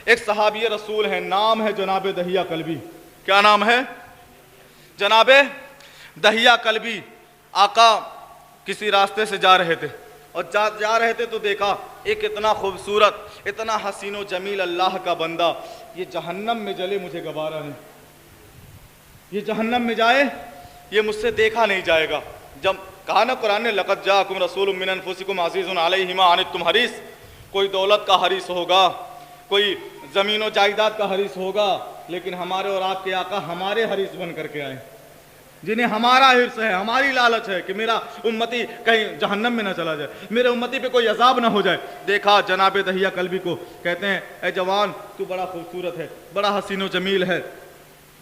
एक सहाबी रसूल है, नाम है जनाब दहिया कल्बी। क्या नाम है? जनाब दहिया कल्बी। आका किसी रास्ते से जा रहे थे और जा रहे थे तो देखा एक इतना खूबसूरत, इतना हसीनो जमील अल्लाह का बंदा, ये जहन्नम में जले मुझे गवारा नहीं, ये जहन्नम में जाए ये मुझसे देखा नहीं जाएगा। जब कहा ना कुरान ने, लक़द जाअकुम रसूलुम मिन अनफुसिकुम अज़ीज़ुन अलैहि मा अनित्तुम हरीस, कोई दौलत का हरीस होगा, कोई ज़मीन व जायदाद का हरीस होगा, लेकिन हमारे और आपके आका हमारे हरीस बन करके आए, जिन्हें हमारा हिर्स है, हमारी लालच है कि मेरा उम्मती कहीं जहन्नम में ना चला जाए, मेरे उम्मती पे कोई अजाब ना हो जाए। देखा जनाब दहिया कल्बी को, कहते हैं ए जवान तू बड़ा खूबसूरत है, बड़ा हसीनो जमील है,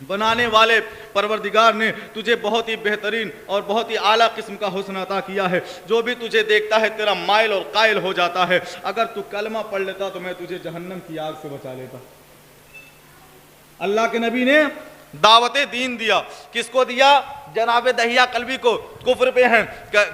बनाने वाले परवरदिगार ने तुझे बहुत ही बेहतरीन और बहुत ही आला किस्म का हुस्न अता किया है, जो भी तुझे देखता है तेरा माइल और कायल हो जाता है। अगर तू कलमा पढ़ लेता तो मैं तुझे जहन्नम की आग से बचा लेता। अल्लाह के नबी ने दावत दीन दिया, किसको दिया? जनाब दहिया कल्बी को। कुफ्र पे हैं।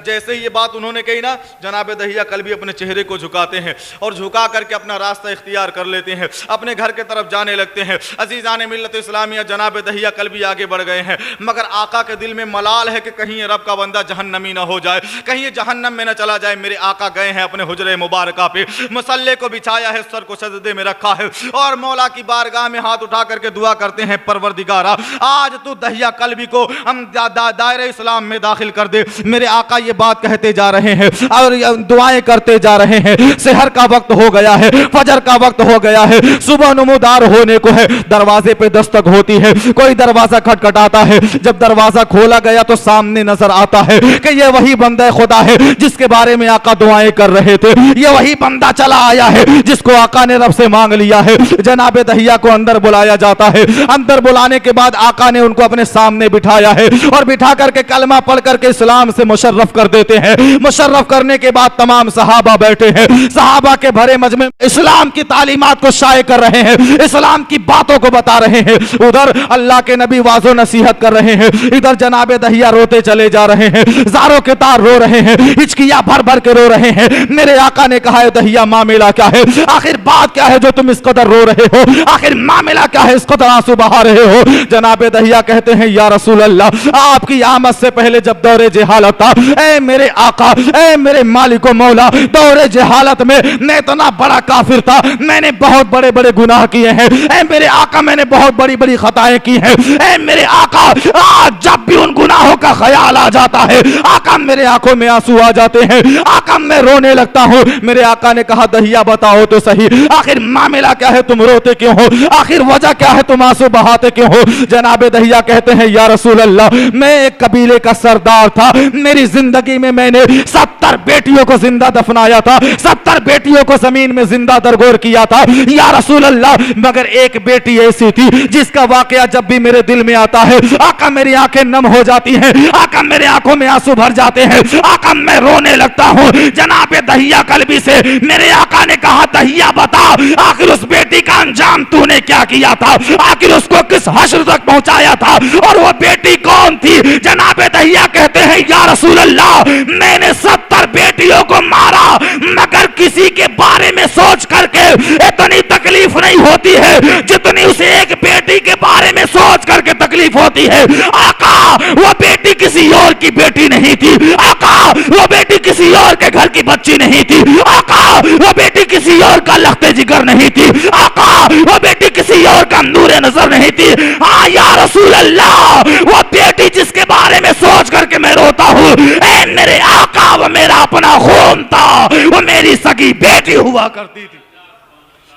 जैसे ही ये बात उन्होंने कही ना, जनाब दहिया कल्बी अपने चेहरे को झुकाते हैं और झुका करके अपना रास्ता इख्तियार कर लेते हैं, अपने घर के तरफ जाने लगते हैं। अजीज़ान मिल्लत इस्लामिया, जनाब दहिया कल्बी आगे बढ़ गए हैं, मगर आका के दिल में मलाल है कि कहीं ये रब का बंदा जहन्नमी ना हो जाए, कहीं ये जहन्नम में ना चला जाए। मेरे आका गए हैं अपने हुजरे मुबारका पे, मसल्ले को बिछाया है, सर को सजदे में रखा है और मौला की बारगाह में हाथ उठा करके दुआ करते हैं, परवरदिगारा आज तू दहिया कल्बी को हम दायरे इस्लाम में दाखिल कर दे। मेरे आका ये बात कहते जा रहे हैं और दुआएं करते जा रहे हैं। सहर का वक्त हो गया है, फजर का वक्त हो गया है, सुबह नमूदार होने को है। दरवाजे पे दस्तक होती है, कोई दरवाजा खटखटाता है। जब दरवाजा खोला गया तो सामने नजर आता है कि ये वही बंदा खुदा है जिसके बारे में आका दुआएं कर रहे थे। ये वही बंदा चला आया है जिसको आका ने रब से मांग लिया है। जनाब दहिया को अंदर बुलाया जाता है। अंदर बुलाने के बाद आका ने उनको अपने सामने बिठाया है और बिठा करके कलमा पढ़ करके इस्लाम से मुशर्रफ कर देते हैं। मुशर्रफ करने के बाद तमाम सहाबा बैठे हैं। सहाबा के भरे मजमे इस्लाम की तालीमात को शाये कर रहे हैं, इस्लाम की बातों को बता रहे हैं। उधर अल्लाह के नबी वाजो नसीहत कर रहे हैं, इधर जनाब दहिया रोते चले जा रहे हैं। जारों के तार रो रहे हैं, हिचकियां भर भर के रो रहे हैं। मेरे आका ने कहा है दहिया मामला क्या है, आखिर बात क्या है जो तुम इस कदर रो रहे हो, आखिर मामला क्या है इस कदर आंसू बहा रहे हो। जनाब दहिया कहते हैं या रसूल अल्लाह, आपकी आमद से पहले जब दौरे जहालत था, ऐ मेरे आका, ऐ मेरे मालिको मौला, दौरे जहालत में मैं इतना बड़ा काफिर था, मैंने बहुत बड़े बड़े गुनाह किए हैं। ऐ मेरे आका, मैंने बहुत बड़ी बड़ी खताएं की हैं। ऐ मेरे आका, आज जब भी उन गुनाहों का ख्याल आ जाता है आका मेरे आंखों में आंसू आ जाते हैं, आका मैं रोने लगता हूं। मेरे आका ने कहा दहिया बताओ तो सही, आखिर मामला क्या है, तुम रोते क्यों हो, आखिर वजह क्या है, तुम आंसू बहाते क्यों हो। जनाब दहिया कहते हैं या रसूल अल्लाह, मैं एक कबीले का सरदार था, मेरी जिंदगी में मैंने 70 बेटियों को जिंदा दफनाया था, 70 बेटियों को जमीन में जिंदा दरगोर किया था या रसूल अल्लाह, मगर एक बेटी ऐसी थी जिसका वाकया जब भी मेरे दिल में आता है आका मेरी आंखें नम हो जाती हैं, आका मेरे आंखों में आंसू भर जाते हैं, आका मैं रोने लगता हूं। जनाब दहिया कल्बी से मेरे आका ने कहा दहिया बता, आखिर उस बेटी का अंजाम तूने क्या किया था, आखिर उसको किस हश्र तक पहुंचाया था और वो बेटी कौन थी। जनाब दहिया कहते हैं या रसूल अल्लाह, मैंने 70 बेटियों को मारा मगर किसी के बारे में सोच करके इतनी तकलीफ नहीं होती है जितनी उसे एक बेटी के बारे में सोच करके तकलीफ होती है। आका वो बेटी किसी और की बेटी नहीं थी, आका वो बेटी किसी और के घर की बच्ची नहीं थी, आका वो बेटी किसी और का लख्ते जिगर नहीं थी, आका वो बेटी किसी और का नूरे नजर नहीं थी। हाँ या रसूल अल्लाह, वो बेटी जिसके बारे में सोच करके मैं रोता हूँ, ऐ मेरे आका वो मेरा अपना खून था, वो मेरी सगी बेटी हुआ करती थी।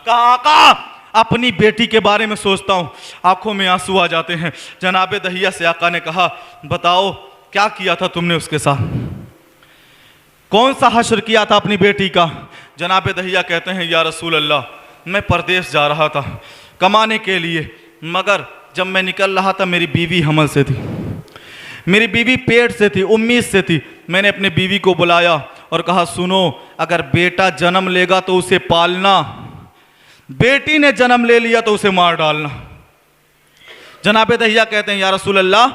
कहा आका अपनी बेटी के बारे में सोचता हूं, आंखों में आंसू आ जाते हैं। जनाब दहिया से आका ने कहा बताओ क्या किया था तुमने उसके साथ, कौन सा हश्र किया था अपनी बेटी का। जनाब दहिया कहते हैं या रसूल अल्लाह, मैं परदेश जा रहा था कमाने के लिए, मगर जब मैं निकल रहा था मेरी बीवी हमल से थी, मेरी बीवी पेट से थी, उम्मीद से थी। मैंने अपने बीवी को बुलाया और कहा सुनो, अगर बेटा जन्म लेगा तो उसे पालना, बेटी ने जन्म ले लिया तो उसे मार डालना। जनाब दहिया कहते हैं या रसूल अल्लाह,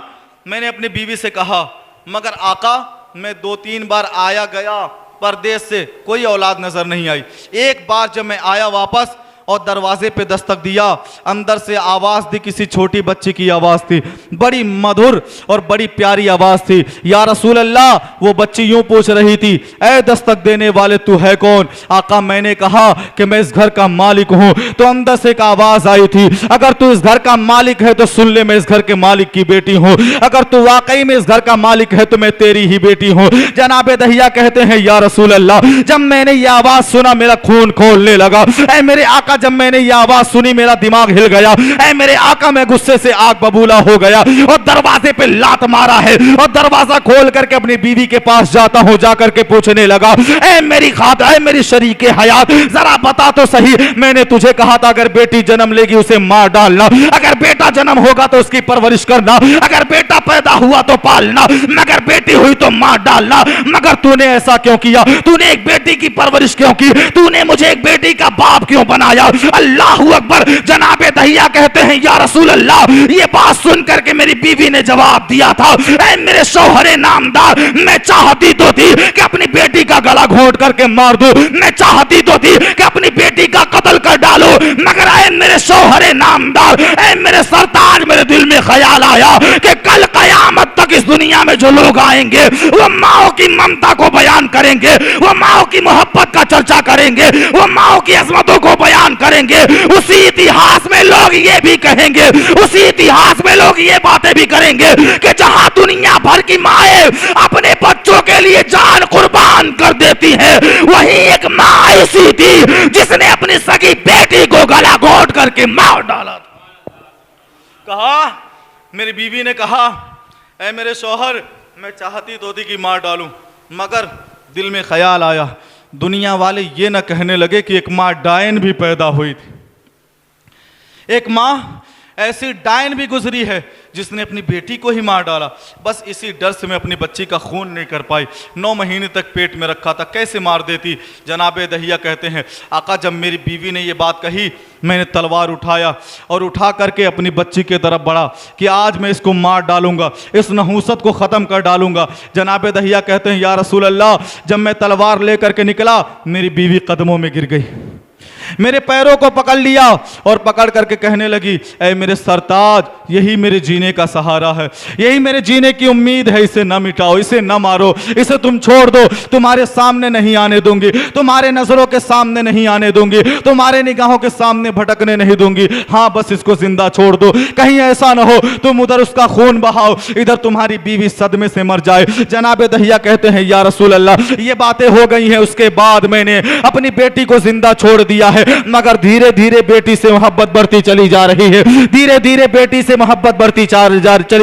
मैंने अपनी बीवी से कहा मगर आका मैं 2-3 बार आया गया परदेश से, कोई औलाद नजर नहीं आई। एक बार जब मैं आया वापस, और दरवाजे पे दस्तक दिया। अंदर से आवाज़ दी, किसी छोटी बच्ची की आवाज़ थी, बड़ी मधुर और बड़ी प्यारी आवाज़ थी। या रसूल अल्लाह, वो बच्ची यूं पूछ रही थी, ऐ दस्तक देने वाले तू है कौन? आका, मैंने कहा कि मैं इस घर का मालिक हूं। तो अंदर से एक आवाज़ आई थी, अगर तू इस घर का मालिक है तो सुन ले, मैं इस घर के मालिक की बेटी हूं। अगर तू वाकई में इस घर का मालिक है तो मैं तेरी ही बेटी हूं। जनाब दहिया कहते हैं, या रसूल अल्लाह, जब मैंने ये आवाज़ सुना मेरा खून खौलने लगा। ऐ मेरे आका, जब मैंने ये आवाज़ सुनी मेरा दिमाग हिल गया। ऐ मेरे आका, मैं गुस्से से आग बबूला हो गया और दरवाजे पे लात मारा है और दरवाजा खोल करके अपनी बीवी के पास जाता हूं। जाकर के पूछने लगा, ऐ मेरी खात, ऐ मेरी शरीके हयात, जरा बता तो सही, मैंने तुझे कहा था अगर बेटी जन्म लेगी उसे मार डालना, अगर बेटा जन्म होगा तो उसकी परवरिश करना, अगर बेटा पैदा हुआ तो पालना, मगर बेटी हुई तो मार डालना। मगर तूने ऐसा क्यों किया? तूने एक बेटी की परवरिश क्यों की? तूने मुझे एक बेटी का बाप क्यों बनाया? अल्लाह अकबर। जनाब दहिया कहते हैं, या रसूल अल्लाह, ये बात सुन करके मेरी बीवी ने जवाब दिया था, ऐ मेरे शौहरे नामदार, मैं चाहती तो थी कि अपनी बेटी का गला घोंट करके मार दूं, मैं चाहती तो थी कि अपनी बेटी का कत्ल कर डालो, मगर ऐ मेरे शौहरे नामदार, ऐ मेरे सरताज, मेरे दिल में ख्याल आया कि कल कयामत तक इस दुनिया में जो लोग आएंगे वो माओ की ममता को बयान करेंगे, वो माओ की मोहब्बत का चर्चा करेंगे, वो माओ की अजमतों को बयान करेंगे। उसी इतिहास में लोग ये भी कहेंगे, उसी इतिहास में लोग ये बातें भी करेंगे कि जहां दुनिया भर की माएं अपने बच्चों के लिए जान कुर्बान कर देती है, वहीं एक मां ऐसी थी जिसने अपनी सगी बेटी को गला घोंट करके मार डाला था। कहा, मेरी बीवी ने कहा, ऐ मेरे शौहर, मैं चाहती तो थी कि मार डालूं, मगर दिल में ख्याल आया, दुनिया वाले ये ना कहने लगे कि एक माँ डायन भी पैदा हुई थी। एक माँ ऐसी डायन भी गुजरी है जिसने अपनी बेटी को ही मार डाला। बस इसी डर से मैं अपनी बच्ची का खून नहीं कर पाई, 9 महीने तक पेट में रखा था, कैसे मार देती। जनाब दहिया कहते हैं, आका, जब मेरी बीवी ने ये बात कही, मैंने तलवार उठाया और उठा करके अपनी बच्ची की तरफ बढ़ा कि आज मैं इसको मार डालूंगा, इस नहूसत को ख़त्म कर डालूंगा। जनाब दहिया कहते हैं, या रसूल अल्लाह, जब मैं तलवार ले करके निकला, मेरी बीवी कदमों में गिर गई, मेरे पैरों को पकड़ लिया और पकड़ करके कहने लगी, ऐ मेरे सरताज, यही मेरे जीने का सहारा है, यही मेरे जीने की उम्मीद है, इसे न मिटाओ, इसे न मारो, इसे तुम छोड़ दो, तुम्हारे सामने नहीं आने दूंगी, तुम्हारे नजरों के सामने नहीं आने दूंगी, तुम्हारे निगाहों के सामने भटकने नहीं दूंगी। हाँ, बस इसको जिंदा छोड़ दो, कहीं ऐसा ना हो तुम उधर उसका खून बहाओ, इधर तुम्हारी बीवी सदमे से मर जाए। जनाब दहिया कहते हैं, या रसूल अल्लाह, ये बातें हो गई हैं, उसके बाद मैंने अपनी बेटी को जिंदा छोड़ दिया है, मगर धीरे धीरे बेटी से मोहब्बत बढ़ती चली जा रही है, धीरे धीरे बेटी से मोहब्बत बढ़ती चली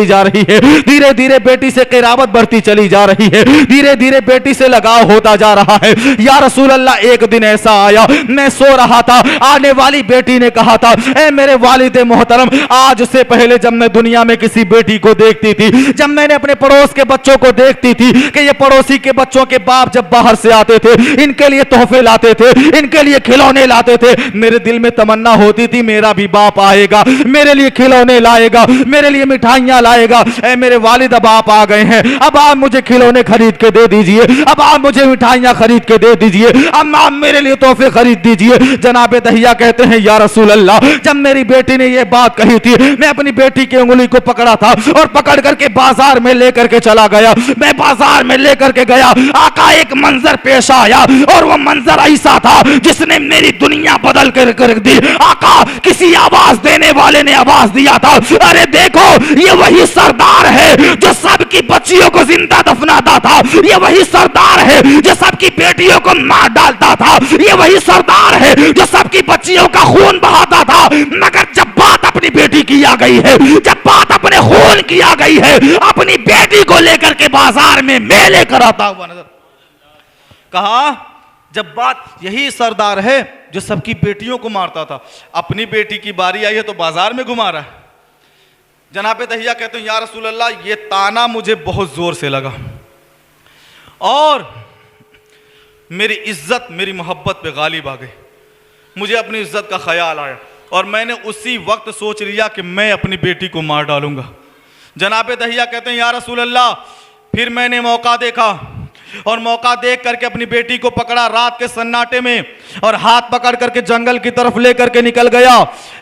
जा रही है, धीरे धीरे बेटी से क़िराबत बढ़ती चली जा रही है, धीरे धीरे बेटी से लगाव होता जा रहा है। या रसूल अल्लाह, एक दिन ऐसा आया, मैं सो रहा था, आने वाली बेटी ने कहा था, ऐ मेरे वालिद मोहतरम, आज से पहले जब मैं दुनिया में किसी बेटी को देखती थी, जब मैंने अपने पड़ोस के बच्चों को देखती थी कि ये पड़ोसी के बच्चों के बाप जब बाहर से आते थे, इनके लिए तोहफे लाते थे, इनके लिए खिलौने लाते थे, मेरे दिल में तमन्ना होती थी मेरा भी बाप आएगा, मेरे लिए खिलौने लाएगा, मेरे लिए मिठाइयां लाएगा। ऐ मेरे वालिद, अब आप आ गए हैं, अब आप मुझे खिलौने खरीद के दे दीजिए, अब आप मुझे मिठाइयां खरीद के दे दीजिए, अब आप मेरे लिए तोहफे खरीद दीजिए। जनाब दहिया कहते हैं, या रसूल अल्लाह, जब मेरी बेटी ने यह बात कही थी, मैं अपनी बेटी की उंगली को पकड़ा था और पकड़ करके बाजार में लेकर के चला गया। मैं बाजार में लेकर के गया, आका, एक मंजर पेश आया और वह मंजर ऐसा था जिसने मेरी दुनिया बदल कर दी। आका, किसी आवाज देने वाले ने आवाज दिया था, अरे देखो, ये वही सरदार है जो सबकी बच्चियों को जिंदा दफनाता था, ये वही सरदार है जो सबकी बेटियों को मार डालता था, ये वही सरदार है जो सबकी बच्चियों का खून बहाता था। मगर जब बात अपनी बेटी की आ गई है, जब बात अपने खून की आ गई है, अपनी बेटी को लेकर के बाजार में मेले कराता हुआ नजर। कहा, जब बात यही सरदार है जो सबकी बेटियों को मारता था, अपनी बेटी की बारी आई है तो बाजार में घुमा रहा है। जनाब दहिया कहते हैं, या रसूल अल्लाह, ये ताना मुझे बहुत जोर से लगा और मेरी इज्जत, मेरी मोहब्बत पे गालिब आ गई, मुझे अपनी इज्जत का ख्याल आया और मैंने उसी वक्त सोच लिया कि मैं अपनी बेटी को मार डालूंगा। जनाब दहिया कहते हैं, या रसूल अल्लाह, फिर मैंने मौका देखा और मौका देख करके अपनी बेटी को पकड़ा रात के सन्नाटे में और हाथ पकड़ करके जंगल की तरफ लेकर के निकल गया।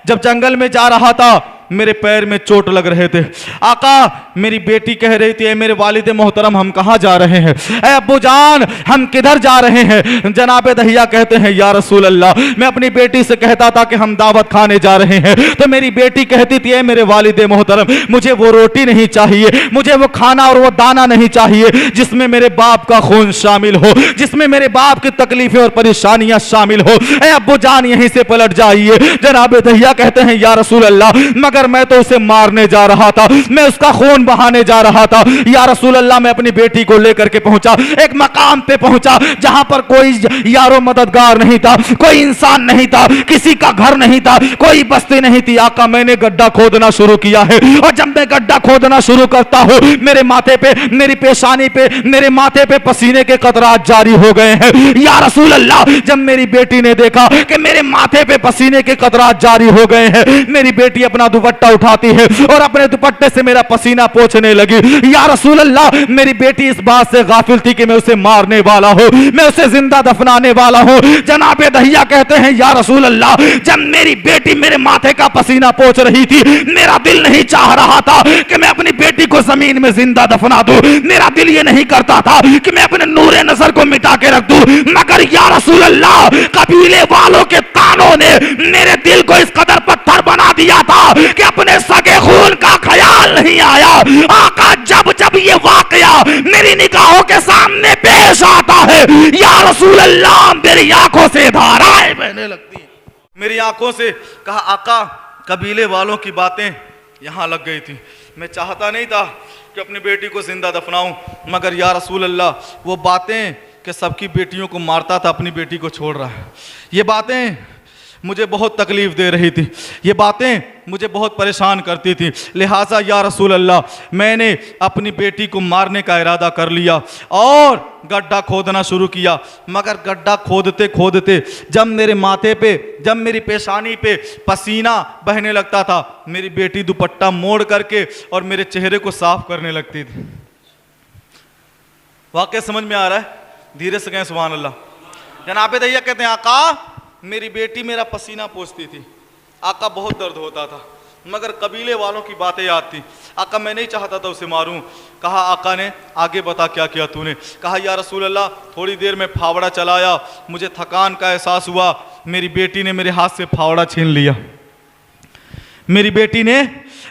जब जंगल में जा रहा था मेरे पैर में चोट लग रहे थे। आका मेरी बेटी कह रही थी, मेरे वालिद मोहतरम हम कहाँ जा रहे हैं, ऐ अब्बू जान हम किधर जा रहे हैं। जनाब दहिया कहते हैं या रसूल अल्लाह, मैं अपनी बेटी से कहता था कि हम दावत खाने जा रहे हैं, तो मेरी बेटी कहती थी मेरे वालिद मोहतरम मुझे वो रोटी नहीं चाहिए, मुझे वो खाना और वो दाना नहीं चाहिए जिसमें मेरे बाप का खून शामिल हो, जिसमें मेरे बाप की तकलीफें और परेशानियां शामिल हो। ऐ अब्बू जान यहीं से पलट जाइए। जनाब दहिया कहते हैं या रसूल अल्लाह मगर मैं तो उसे मारने जा रहा था, मैं उसका खून बहाने जा रहा था। या रसूल अल्लाह मैं अपनी बेटी को लेकर के पहुंचा, एक मकाम पे पहुंचा जहां पर कोई यारो मददगार नहीं था, कोई इंसान नहीं था, किसी का घर नहीं था, कोई बस्ती नहीं थी। आका मैंने गड्ढा खोदना शुरू किया है और जब मैं गड्ढा खोदना शुरू करता हूं मेरे माथे पे, मेरी पेशानी पे, मेरे माथे पे पसीने के कतरात जारी हो गए हैं। या रसूल अल्लाह जब मेरी बेटी ने देखा कि मेरे माथे पे पसीने के कतरात जारी हो गए हैं, मेरी बेटी अपना दुपट्टा उठाती है और अपने दुपट्टे से मेरा पसीना पोंछने लगी। या रसूल अल्लाह मेरी बेटी इस बात से गाफिल थी कि मैं उसे मारने वाला हूं, मैं उसे जिंदा दफनाने वाला हूं। जनाब दहिया कहते हैं या रसूल अल्लाह जब मेरी बेटी मेरे माथे का पसीना पोंछ रही थी मेरा दिल नहीं चाह रहा था कि मैं अपनी बेटी को जमीन में जिंदा दफना दूं, मेरा दिल ये नहीं करता था कि मैं अपने नूरे नजर को मिटा के रख दूं, मगर या रसूल अल्लाह कबीले वालों के तानों ने मेरे दिल को इस कदर पत्थर बना दिया था कि अपने सगे खून का ख्याल नहीं आया। आका जब जब ये वाकया मेरी निगाहों के सामने पेश आता है या रसूल अल्लाह मेरी आंखों से धाराएं बहने लगती हैं। मेरी आंखों से कहा आका कबीले वालों की बातें यहां लग गई थी, मैं चाहता नहीं था कि अपनी बेटी को जिंदा दफनाऊं, मगर या रसूल अल्लाह वो बातें कि सबकी बेटियों को मारता था अपनी बेटी को छोड़ रहा है, ये बातें मुझे बहुत तकलीफ दे रही थी, ये बातें मुझे बहुत परेशान करती थी। लिहाजा या रसूल अल्लाह मैंने अपनी बेटी को मारने का इरादा कर लिया और गड्ढा खोदना शुरू किया। मगर गड्ढा खोदते खोदते जब मेरे माथे पे, जब मेरी पेशानी पे पसीना बहने लगता था, मेरी बेटी दुपट्टा मोड़ करके और मेरे चेहरे को साफ करने लगती थी। वाकई समझ में आ रहा है? धीरे से कहें सुभान अल्लाह। जनाब दहिया कहते हैं आका मेरी बेटी मेरा पसीना पोंछती थी, आका बहुत दर्द होता था, मगर कबीले वालों की बातें याद थी। आका मैं नहीं चाहता था उसे मारूं। कहा आका ने आगे बता क्या किया तूने? कहा या रसूल अल्लाह थोड़ी देर में फावड़ा चलाया, मुझे थकान का एहसास हुआ, मेरी बेटी ने मेरे हाथ से फावड़ा छीन लिया, मेरी बेटी ने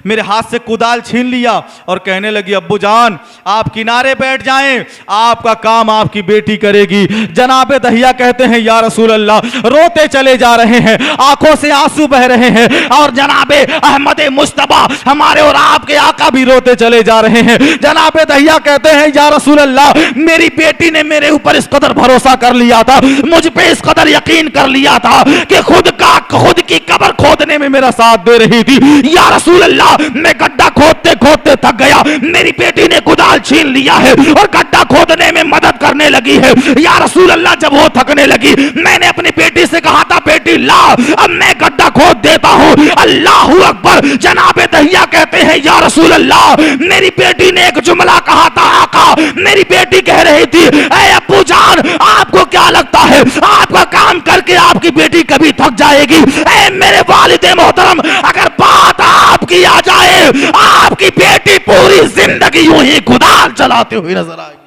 मेरे हाथ से कुदाल छीन लिया और कहने लगी अब्बू जान आप किनारे बैठ जाएं, आपका काम आपकी बेटी करेगी। जनाब दहिया कहते हैं या रसूल अल्लाह रोते चले जा रहे हैं, आंखों से आंसू बह रहे हैं और जनाब अहमद मुस्तफा हमारे और आपके आका भी रोते चले जा रहे हैं। जनाब दहिया कहते हैं या रसूल अल्लाह मेरी बेटी ने मेरे ऊपर इस कदर भरोसा कर लिया था, मुझ पे इस कदर यकीन कर लिया था कि खुद की कब्र खोदने में मेरा साथ दे रही थी। या रसूल अल्लाह मैं गड्ढा खोदते खोदते थक गया, मेरी बेटी ने कुदाल छीन लिया है और गड्ढा खोदने में मदद करने लगी है। या रसूल अल्लाह जब वो थकने लगी मैंने अपनी बेटी से कहा था बेटी ला अब मैं गड्ढा खोद देता हूं, अल्लाहू अकबर। जनाब दहिया कहते हैं या रसूल अल्लाह मेरी बेटी ने एक जुमला कहा था आका, मेरी बेटी कह रही थी ऐ अब्बू जान आपको क्या लगता है आपका काम करके आपकी बेटी कभी थक जाएगी? ऐ मेरे वालिदे मोहतरम अगर बात आपकी आ जाए आपकी बेटी पूरी जिंदगी यूं ही कुदाल चलाते हुए नजर आएगी।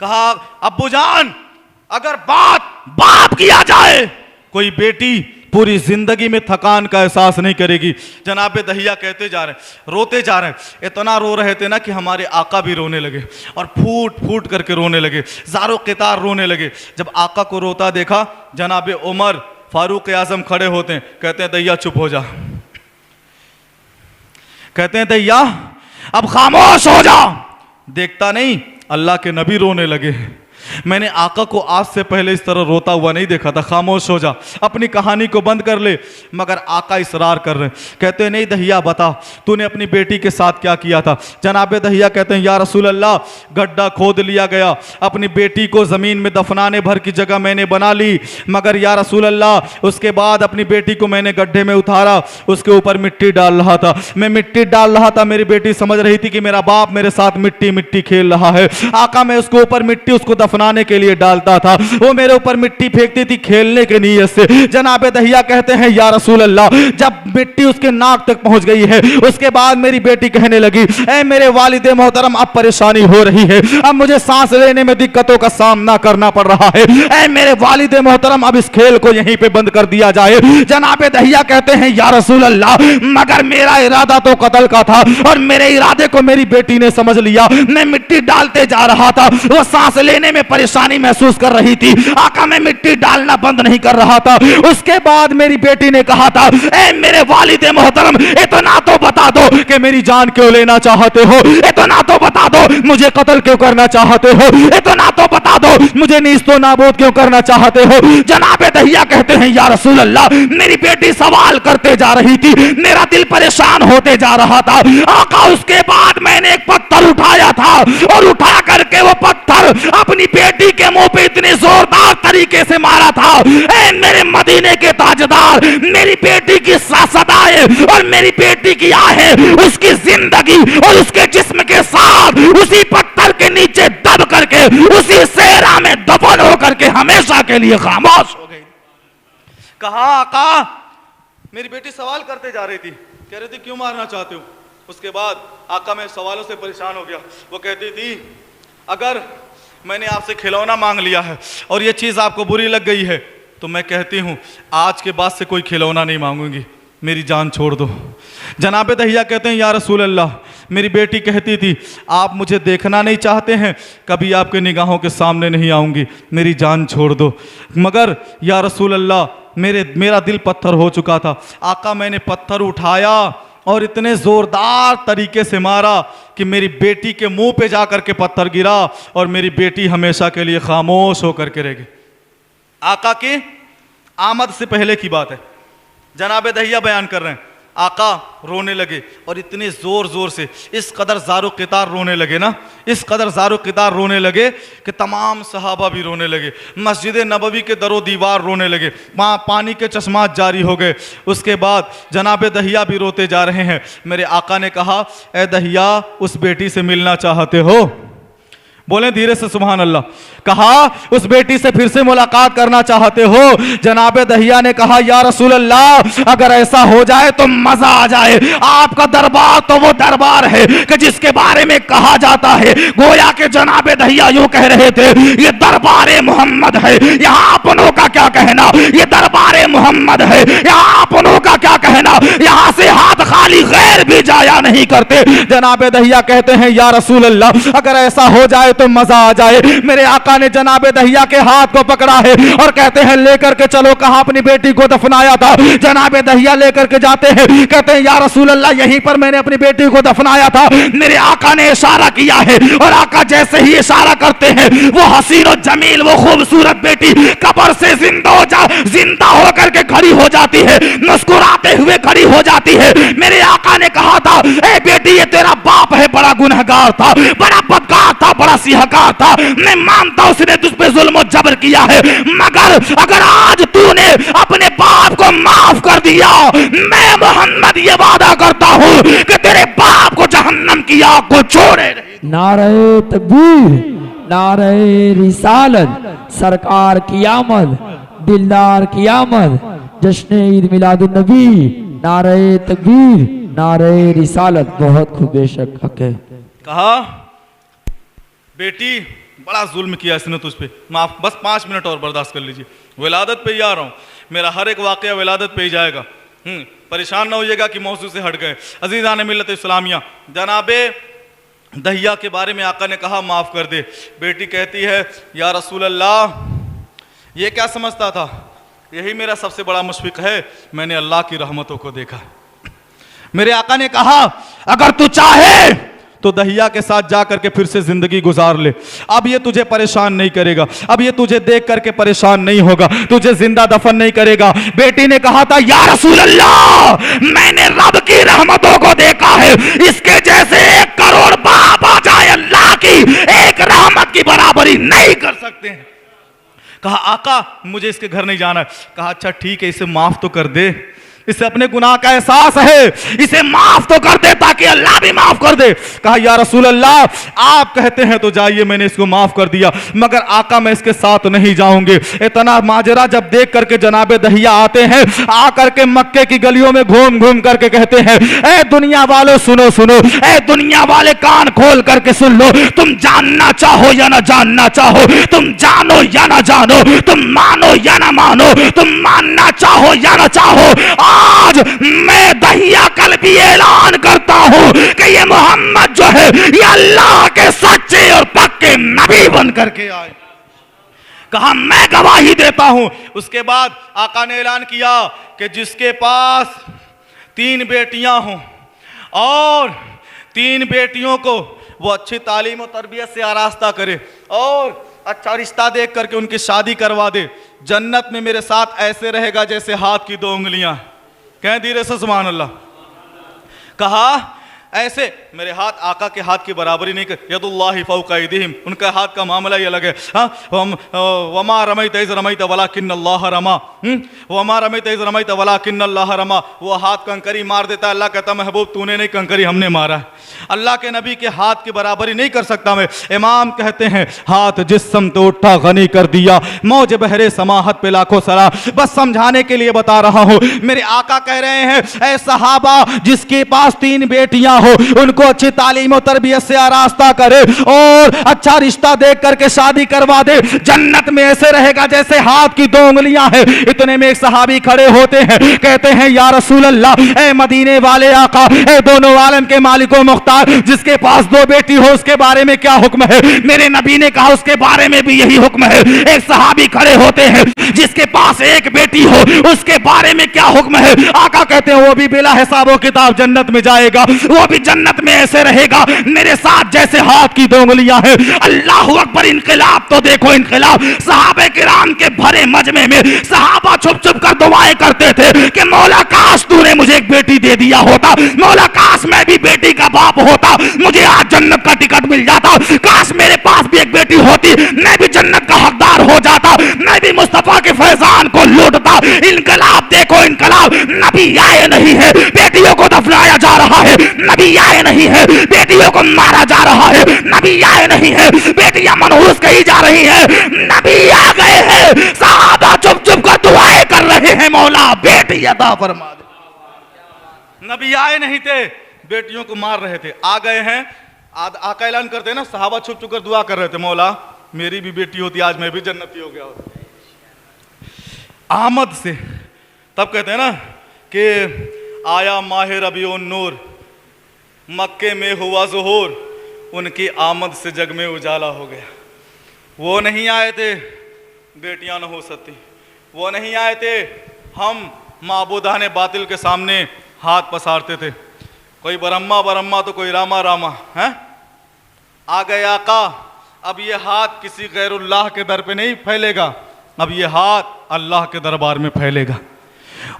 कहा अब्बू जान अगर बात बाप की आ जाए कोई बेटी पूरी जिंदगी में थकान का एहसास नहीं करेगी। जनाब दहिया कहते जा रहे हैं रोते जा रहे हैं, इतना रो रहे थे ना कि हमारे आका भी रोने लगे और फूट फूट करके रोने लगे, ज़ारो क़ितार रोने लगे। जब आका को रोता देखा जनाब उमर फारूक आजम खड़े होते हैं, कहते हैं दहिया चुप हो जा, कहते हैं दहिया अब खामोश हो जा। देखता नहीं अल्लाह के नबी रोने लगे। मैंने आका को आज से पहले इस तरह रोता हुआ नहीं देखा था। खामोश हो जा, अपनी कहानी को बंद कर ले। मगर आका इसरार कर रहे हैं, कहते नहीं दहिया बता तूने अपनी बेटी के साथ क्या किया था। जनाब दहिया कहते हैं या रसूल अल्लाह, गड्ढा खोद लिया गया, अपनी बेटी को ज़मीन में दफनाने भर की जगह मैंने बना ली, मगर या रसूल अल्लाह उसके बाद अपनी बेटी को मैंने गड्ढे में उतारा, उसके ऊपर मिट्टी डाल रहा था, मैं मिट्टी डाल रहा था, मेरी बेटी समझ रही थी कि मेरा बाप मेरे साथ मिट्टी मिट्टी खेल रहा है। आका मैं उसके ऊपर मिट्टी उसको दफनाने के लिए डालता था, वो मेरे ऊपर मिट्टी फेंकती थी खेलने के नीयत से। जनाब दहिया कहते हैं या रसूल अल्लाह, जब मिट्टी उसके नाक तक पहुंच गई है उसके बाद मेरी बेटी कहने लगी ऐ मेरे वालिदे मोहतरम अब परेशानी हो रही है, अब मुझे सांस लेने में दिक्कतों का सामना करना पड़ रहा है, ऐ मेरे वालिदे मोहतरम अब इस खेल को यहीं पे बंद कर दिया जाए। जनाब दहिया कहते हैं या रसूल अल्लाह, मगर मेरा इरादा तो कत्ल का था और मेरे इरादे को मेरी बेटी ने समझ लिया, मैं मिट्टी डालते जा रहा था, वो सांस लेने में परेशानी महसूस कर रही थी, आका मैं मिट्टी डालना बंद नहीं कर रहा था। उसके बाद मेरी बेटी ने कहा था ऐ मेरे वालिदे मोहतरम इतना तो बता दो कि मेरी जान क्यों लेना चाहते हो, इतना तो बता दो मुझे कत्ल क्यों करना चाहते हो, इतना तो बता दो मुझे नीस्तो नाबूद क्यों करना चाहते हो। जनाब दहिया कहते हैं या रसूल अल्लाह, मेरी बेटी सवाल करते जा रही थी, मेरा दिल परेशान होते जा रहा था। आका उसके बाद मैंने एक पत्थर उठाया था और उठा करके वो पत्थर अपनी बेटी के मुंह पे इतने जोरदार तरीके से मारा था, ऐ मेरे मदीने के ताजदार, मेरी बेटी की सदाएं और मेरी बेटी की आहें उसकी जिंदगी और उसके जिस्म के साथ उसी पत्थर के नीचे दब करके उसी सेहरा में दफन होकर के हमेशा के लिए खामोश हो गई। कहा आका मेरी बेटी सवाल करते जा रही थी, कह रही थी क्यों मारना चाहते हो। उसके बाद आका मैं सवालों से परेशान हो गया। वो कहती थी अगर मैंने आपसे खिलौना मांग लिया है और ये चीज़ आपको बुरी लग गई है तो मैं कहती हूँ आज के बाद से कोई खिलौना नहीं मांगूंगी, मेरी जान छोड़ दो। जनाब दहिया कहते हैं या रसूल अल्लाह, मेरी बेटी कहती थी आप मुझे देखना नहीं चाहते हैं, कभी आपके निगाहों के सामने नहीं आऊँगी, मेरी जान छोड़ दो। मगर या रसूल अल्लाह मेरा दिल पत्थर हो चुका था। आका मैंने पत्थर उठाया और इतने ज़ोरदार तरीके से मारा कि मेरी बेटी के मुंह पे जाकर के पत्थर गिरा और मेरी बेटी हमेशा के लिए खामोश होकर के रह गई। आका की आमद से पहले की बात है, जनाब दहिया बयान कर रहे हैं, आका रोने लगे और इतने ज़ोर ज़ोर से इस कदर ज़ारो क़ितार रोने लगे ना, इस कदर ज़ारो क़ितार रोने लगे कि तमाम सहाबा भी रोने लगे, मस्जिद नबवी के दरो दीवार रोने लगे, वहाँ पानी के चश्मात जारी हो गए। उसके बाद जनाब दहिया भी रोते जा रहे हैं। मेरे आका ने कहा ए दहिया उस बेटी से मिलना चाहते हो? बोले धीरे से सुभान अल्लाह। कहा उस बेटी से फिर से मुलाकात करना चाहते हो? जनाब दहिया ने कहा या रसूल अल्लाह अगर ऐसा हो जाए तो मजा आ जाए। आपका दरबार तो वो दरबार है कि जिसके बारे में कहा जाता है, गोया के जनाब दहिया यूं कह रहे थे ये दरबारे मोहम्मद है, यहाँ अपनों का क्या कहना, ये दरबारे मोहम्मद है, यहाँ अपनों का क्या कहना, यहाँ से हाथ खाली गैर भी जाया नहीं करते। जनाब दहिया कहते हैं या रसूल अल्लाह अगर ऐसा हो जाए तो मजा आ जाए। मेरे आका ने जनाब दहिया के हाथ को पकड़ा है और कहते हैं लेकर के चलो, कहां अपनी बेटी को दफनाया था। जनाब दहिया लेकर के जाते हैं, कहते हैं या रसूल अल्लाह यहीं पर मैंने अपनी बेटी को दफनाया था। मेरे आका ने इशारा किया है और आका जैसे ही इशारा करते हैं वो हसीन और जमील वो खूबसूरत बेटी कब्र से जिंदा होकर के खड़ी हो जाती है, मुस्कुराते हुए खड़ी हो जाती है। मेरे आका ने कहा था ए बेटी ये तेरा बाप है, बड़ा गुनहगार था, बड़ा बदकार था, बड़ा सिहकार था, मैं मानता उसने तुझ पे जुल्म और जबर किया है, मगर अगर आज तूने अपने बाप को माफ कर दिया, मैं मोहम्मद ये वादा करता हूं कि तेरे बाप को जहन्नम की आग को छोड़े नहीं। नारे तकबीर, नारे रिसालत, सरकार की आमद, दिलदार की आमद, जश्न ईद मिलादुन नबी, नारे तकबीर, नारे रिसालत। बहुत खूब, बेशक हक है। कहा बेटी बड़ा जुल्म किया इसने तुझ पे, माफ बस 5 मिनट और बर्दाश्त कर लीजिए, विलादत पे ही आ रहा हूँ, मेरा हर एक वाकया विलादत पे ही जाएगा, परेशान ना होइएगा कि मौजू से हट गए। अजीज़ान मिल्लत इस्लामिया, जनाबे दहिया के बारे में आका ने कहा माफ़ कर दे। बेटी कहती है या रसूल अल्लाह ये क्या समझता था, यही मेरा सबसे बड़ा मुशफ़िक़ है, मैंने अल्लाह की रहमतों को देखा। मेरे आका ने कहा अगर तू चाहे तो दहिया के साथ जा करके फिर से जिंदगी गुजार ले। अब ये तुझे परेशान नहीं करेगा, अब ये तुझे देख करके परेशान नहीं होगा, तुझे जिंदा दफन नहीं करेगा। बेटी ने कहा था, या रसूल अल्लाह, मैंने रब की रहमतों को देखा है, इसके जैसे 1 करोड़ बाप आ जाए, अल्लाह की एक रहमत की बराबरी नहीं कर सकते हैं। कहा, आका मुझे इसके घर नहीं जाना है। कहा, अच्छा ठीक है, इसे माफ तो कर दे, इसे अपने गुनाह का एहसास है, इसे माफ तो कर दे ताकि अल्लाह भी माफ कर दे। कहा, या रसूल अल्लाह, आप कहते हैं तो जाइए, मैंने इसको माफ कर दिया, मगर आका मैं इसके साथ नहीं जाऊंगे। इतना माजरा जब देख करके जनाबे दहिया आते हैं, आकर के मक्के की गलियों में घूम घूम करके कहते हैं, ए दुनिया वालों सुनो सुनो, ए दुनिया वाले कान खोल करके सुन लो, तुम जानना चाहो या ना जानना चाहो, तुम जानो या ना जानो, तुम मानो या ना मानो, तुम मानना चाहो या ना चाहो, आज मैं दहिया कल्बी ऐलान करता हूं कि ये मोहम्मद जो है ये अल्लाह के सच्चे और पक्के नबी बन करके आए। कहा, मैं गवाही देता हूं। उसके बाद आका ने ऐलान किया कि जिसके पास 3 बेटियां हों और 3 बेटियों को वो अच्छी तालीम और तरबियत से आरास्ता करे और अच्छा रिश्ता देख करके उनकी शादी करवा दे, जन्नत में मेरे साथ ऐसे रहेगा जैसे हाथ की 2 उंगलियां। कहें धीरे से सुभान अल्लाह। कहा, ऐसे मेरे हाथ आका के हाथ की बराबरी नहीं कर, यदुल्लाहि फौका अयदीहिम, उनका हाथ का मामला ये अलग है। वमा रमैत is रमैत वलाकिन्नल्लाह Rama, Verma रमैत is रमैत वलाकिन्नल्लाह Rama. वो हाथ कंकरी मार देता है, अल्लाह कहता महबूब तूने नहीं, कंकरी हमने मारा है। अल्लाह के नबी के हाथ की बराबरी नहीं कर सकता मैं। इमाम कहते हैं, हाथ जिस्म तो उठा गनी कर दिया, मौज बहरे समाहत पे लाखों सला। बस समझाने के लिए बता रहा हूं, मेरे आका कह रहे हैं, ऐ सहाबा जिसके पास 3 बेटियां हो, उनको अच्छी तालीम और तरबियत से आरास्ता करे और अच्छा रिश्ता देख करके शादी करवा दे, जन्नत में ऐसे रहेगा जैसे हाथ की 2 उंगलियां हैं। इतने में एक सहाबी खड़े होते हैं, कहते हैं, या रसूल अल्लाह, ए मदीने वाले आका, ए दोनों आलम के मालिक व मुख्तार, जिसके पास 2 बेटी हो उसके बारे में क्या हुक्म है? मेरे नबी ने कहा उसके बारे में भी यही हुक्म है। एक सहाबी खड़े होते हैं, जिसके पास 1 बेटी हो उसके बारे में क्या हुक्म है? आका कहते हैं, वो भी बिला हिसाब किताब जन्नत में जाएगा, वो भी जन्नत में ऐसे रहेगा मेरे साथ जैसे हाथ की 2 उंगलियां हैं। अल्लाह अकबर, इनकलाब तो देखो इनकलाब। सहाबे किराम के भरे मजमे में सहाबा छुप छुप कर दुआएं करते थे कि मौला काश तूने मुझे एक बेटी दे दिया होता, मौला काश मैं भी बेटी का बाप होता, मुझे आज जन्नत का टिकट मिल जाता, काश मेरे पास भी एक बेटी होती, मैं भी जन्नत का हकदार हो जाता, मैं भी मुस्तफा के फैजान को लूटता। इनकलाब देखो इनकलाब। नबी आए नहीं है, बेटियों को दफनाया जा रहा है, नबी आए नहीं है, बेटियों को मारा जा रहा है, नबी आए नहीं है, बेटियां मनहूस कही जा रही है, नबी आ गए हैं। सहाबा चुप चुप कर दुआएं कर रहे हैं, मौला बेटी अता फरमा दे। नबी आए नहीं थे, बेटियों को मार रहे थे, आ गए हैं। आका ऐलान करते हैं ना, सहाबा छुप छुप कर दुआ कर रहे थे, मौला मेरी भी बेटी होती, आज मैं भी जन्नती हो गया होता। आमद से तब कहते हैं ना कि आया माह रबीउन नूर, मक्के में हुआ ज़ुहूर, उनकी आमद से जग में उजाला हो गया। वो नहीं आए थे बेटियां न हो सकती, वो नहीं आए थे हम माबूदान बातिल के सामने हाथ पसारते थे, कोई बरम्मा बरम्मा तो कोई रामा रामा है। आ गए आका, अब ये हाथ किसी गैरुल्लाह के दर पे नहीं फैलेगा, अब ये हाथ अल्लाह के दरबार में फैलेगा।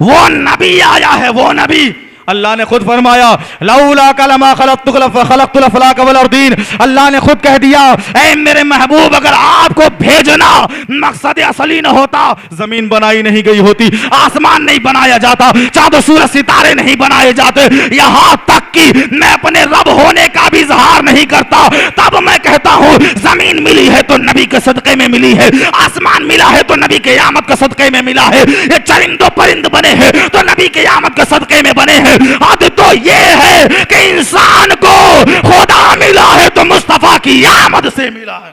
वो नबी आया है, वो नबी। अल्लाह ने खुद फरमाया, लौला कलमा खलक़तुल अफ़लाक वल अर्दीन। अल्लाह ने खुद कह दिया, ऐ मेरे महबूब, अगर आपको भेजना मकसद असली न होता, जमीन बनाई नहीं गई होती, आसमान नहीं बनाया जाता, चाँद सूरज सितारे नहीं बनाए जाते, यहाँ तक कि मैं अपने रब होने का भी इजहार नहीं करता, तब मैं कहता हूँ जमीन मिली है तो नबी के सदक़े में मिली है, आसमान मिला है तो नबी के यामत के सदक़े में मिला है, ये चरिंदो परिंद बने हैं तो नबी के यामत के सदक़े में बने हैं। हद तो ये है कि इंसान को खुदा मिला है तो मुस्तफा की आमद से मिला है।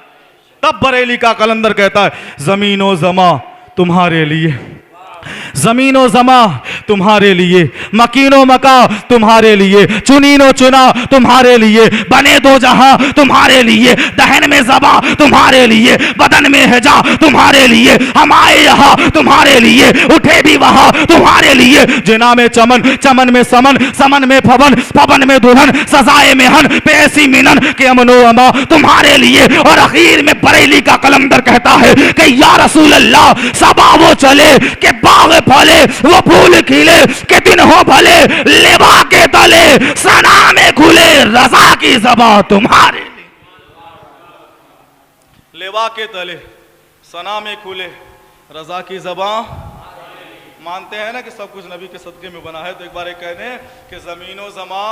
तब बरेली का कलंदर कहता है, जमीनो जमा तुम्हारे लिए, जमीनो जमा तुम्हारे लिए, मकीनो मका तुम्हारे लिए, चुनीनो चुना तुम्हारे लिए, बने दो जहां तुम्हारे लिए, दहन में जबा तुम्हारे लिए, बदन में हिजा तुम्हारे लिए, हम आए यहाँ तुम्हारे लिए, उठे भी वहां तुम्हारे लिए। जिना में चमन, चमन में समन, समन में फवन, फवन में दुल्हन, सजाए में हन, पैसी मिलन के अमनो अमा तुम्हारे लिए। और आखिर में बरेली का कलंदर कहता है कि या रसूल अल्लाह, सबा वो चले कि बाग फले, वो फूल खिले कि दिन हो भले, लेवा के तले सना में खुले, रजा की ज़बां तुम्हारे लिए। लेवा के तले सना में खुले, रजा की ज़बां। मानते हैं ना कि सब कुछ नबी के सदके में बना है, तो एक बार एक कहने कि जमीनो जमा